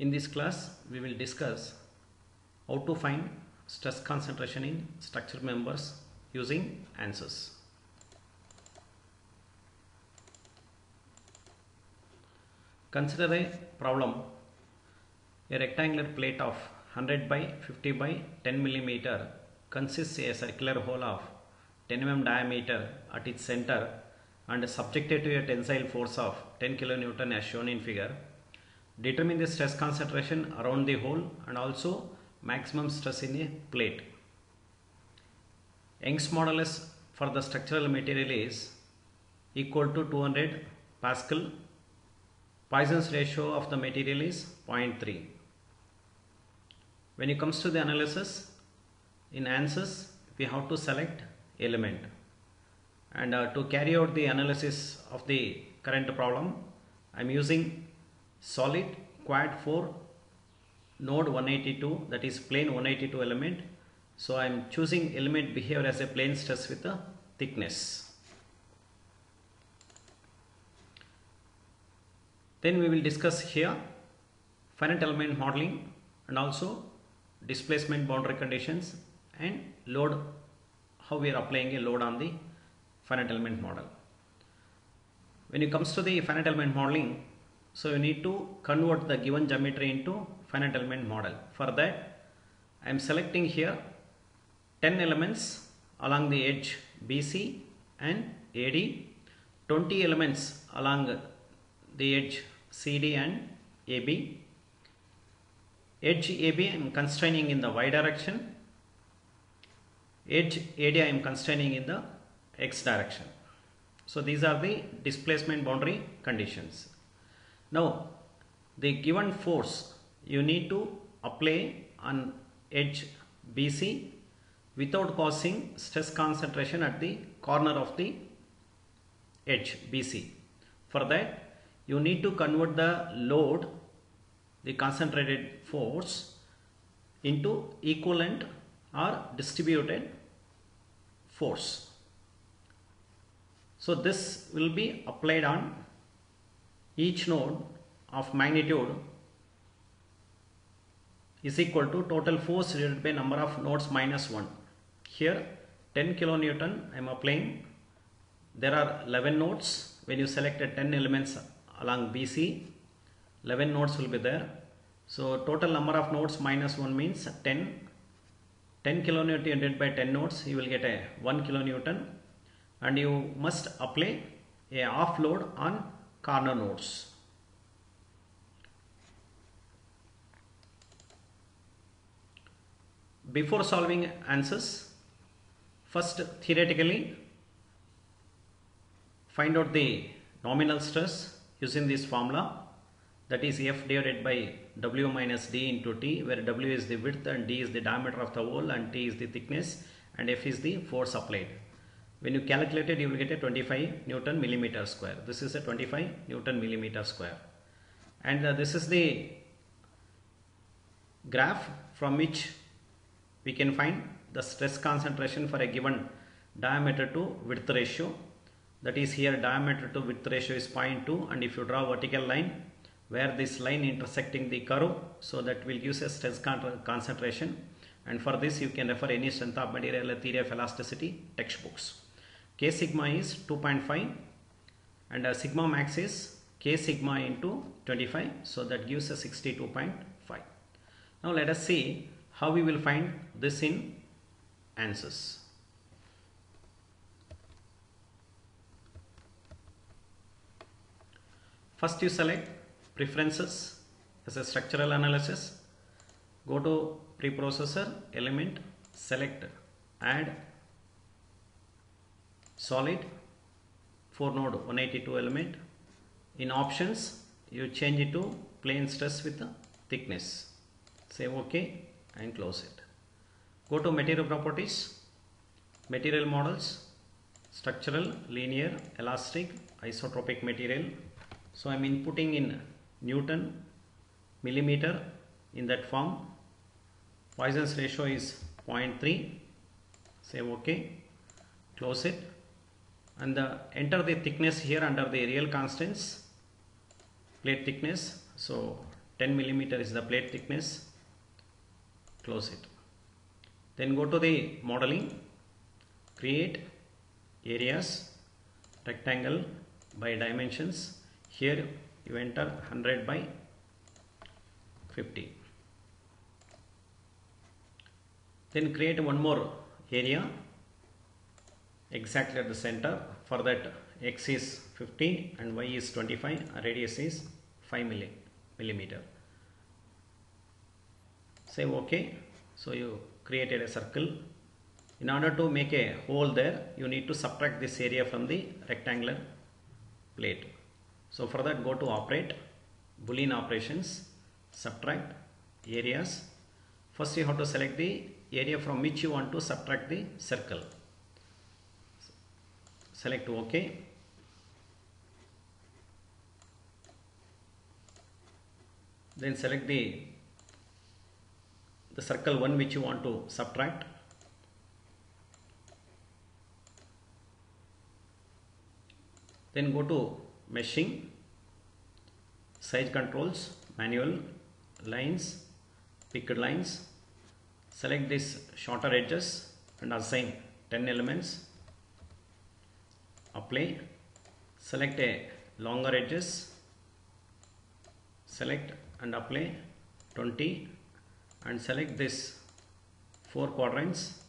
In this class, we will discuss how to find stress concentration in structural members using ANSYS. Consider a problem. A rectangular plate of 100 by 50 by 10 mm consists a circular hole of 10 mm diameter at its center and subjected to a tensile force of 10 kN as shown in figure. Determine the stress concentration around the hole and also maximum stress in a plate. Young's modulus for the structural material is equal to 200 Pascal. Poisson's ratio of the material is 0.3. When it comes to the analysis, in ANSYS we have to select element, and to carry out the analysis of the current problem, I am using solid quad 4 node 182, that is plane 182 element. So I am choosing element behavior as a plane stress with a thickness. Then we will discuss here finite element modeling and also displacement boundary conditions and load, how we are applying a load on the finite element model. When it comes to the finite element modeling, so you need to convert the given geometry into finite element model. For that, I am selecting here 10 elements along the edge BC and AD, 20 elements along the edge CD and AB. Edge AB I am constraining in the Y direction, edge AD I am constraining in the X direction. So these are the displacement boundary conditions. Now the given force you need to apply on edge BC without causing stress concentration at the corner of the edge BC. For that, you need to convert the load, the concentrated force, into equivalent or distributed force. So this will be applied on each node of magnitude is equal to total force divided by number of nodes minus 1. Here 10 kilonewton I am applying. There are 11 nodes. When you select 10 elements along BC, 11 nodes will be there. So total number of nodes minus 1 means 10. 10 kilonewton divided by 10 nodes, you will get a 1 kilonewton, and you must apply a half load on corner nodes. Before solving ANSYS, first theoretically find out the nominal stress using this formula, that is F divided by W minus D into T, where W is the width and D is the diameter of the hole and T is the thickness and F is the force applied. When you calculate it, you will get a 25 Newton millimeter square. This is a 25 Newton millimeter square, and this is the graph from which we can find the stress concentration for a given diameter to width ratio. That is, here diameter to width ratio is 0.2, and if you draw a vertical line where this line intersecting the curve, so that will give a stress concentration, and for this you can refer any strength of material theory of elasticity textbooks. K sigma is 2.5 and sigma max is K sigma into 25, so that gives a 62.5. Now let us see how we will find this in ANSYS. First you select preferences as a structural analysis. Go to preprocessor, element, select add solid 4 node 182 element. In options you change it to plane stress with thickness. Say OK and close it. Go to material properties, material models, structural, linear, elastic, isotropic material. So I am inputting in Newton, millimeter in that form. Poisson's ratio is 0.3. Say OK, close it, and enter the thickness here under the real constants, plate thickness. So 10 millimeter is the plate thickness, close it. Then go to the modeling, create areas, rectangle by dimensions. Here you enter 100 by 50. Then create one more area exactly at the center. For that, x is 50 and y is 25, radius is 5 millimeter. Say OK. So you created a circle. In order to make a hole there, you need to subtract this area from the rectangular plate. So for that, go to operate, Boolean operations, subtract areas. First you have to select the area from which you want to subtract the circle. Select OK. Then select the circle one which you want to subtract. Then go to meshing, size controls, manual, lines, picked lines. Select these shorter edges and assign 10 elements. Apply. Select a longer edges. Select and apply 20 and select this 4 quadrants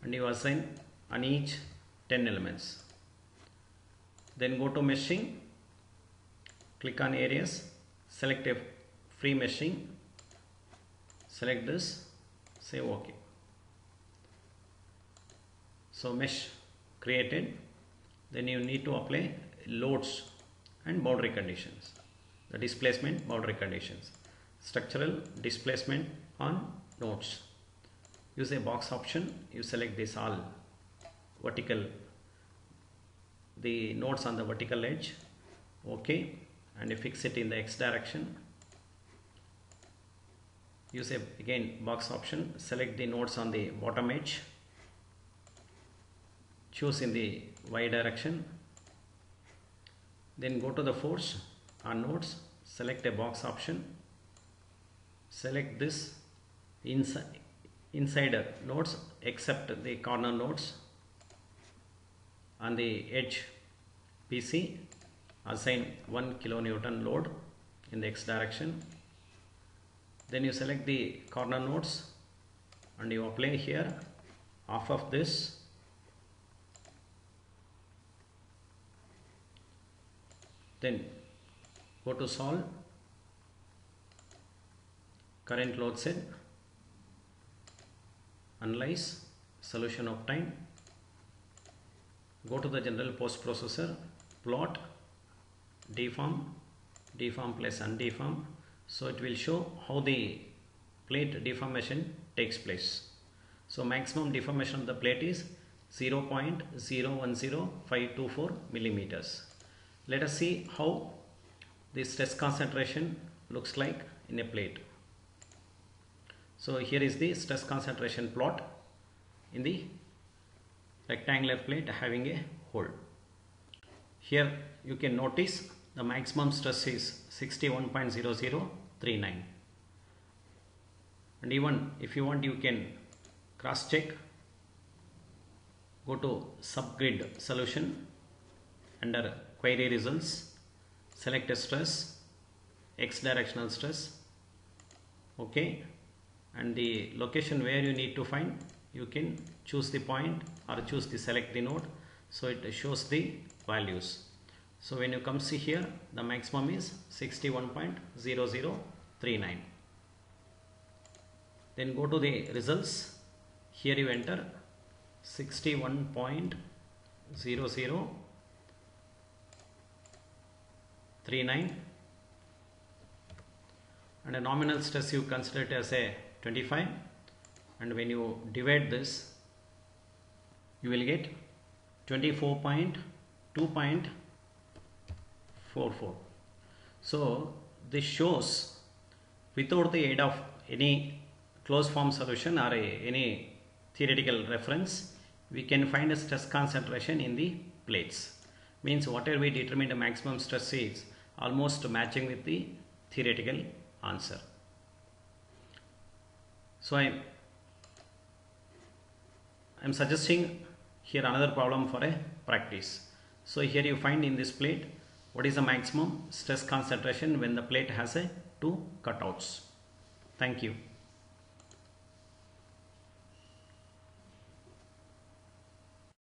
and you assign on each 10 elements. Then go to meshing, click on areas, select a free meshing, select this, say OK. So mesh created. Then you need to apply loads and boundary conditions, the displacement boundary conditions. Structural displacement on nodes. Use a box option, you select this all vertical, the nodes on the vertical edge, OK, and you fix it in the X direction. Use a again box option, select the nodes on the bottom edge, choose in the Y direction, then go to the force on nodes, select a box option, select this inside nodes except the corner nodes. On the edge PC, assign 1 kilonewton load in the X direction. Then you select the corner nodes and you apply here half of this. Then go to solve, current load set, analyze, solution obtained. Go to the general post processor, plot, deform, deform plus undeform. So it will show how the plate deformation takes place. So maximum deformation of the plate is 0.010524 millimeters. Let us see how the stress concentration looks like in a plate. So here is the stress concentration plot in the rectangular plate having a hole. Here you can notice the maximum stress is 61.0039, and even if you want you can cross check. Go to subgrid solution, under query results, select a stress, X directional stress, OK, and the location where you need to find, you can choose the point or choose the select the node, so it shows the values. So when you come see here, the maximum is 61.0039. Then go to the results. Here you enter 61.0039 and a nominal stress you consider it as a 25, and when you divide this you will get 24.2.44. So this shows without the aid of any closed form solution or any theoretical reference, we can find a stress concentration in the plates. Means whatever we determine the maximum stress is almost matching with the theoretical answer. So I'm suggesting here another problem for a practice. So here you find in this plate what is the maximum stress concentration when the plate has a two cutouts. Thank you.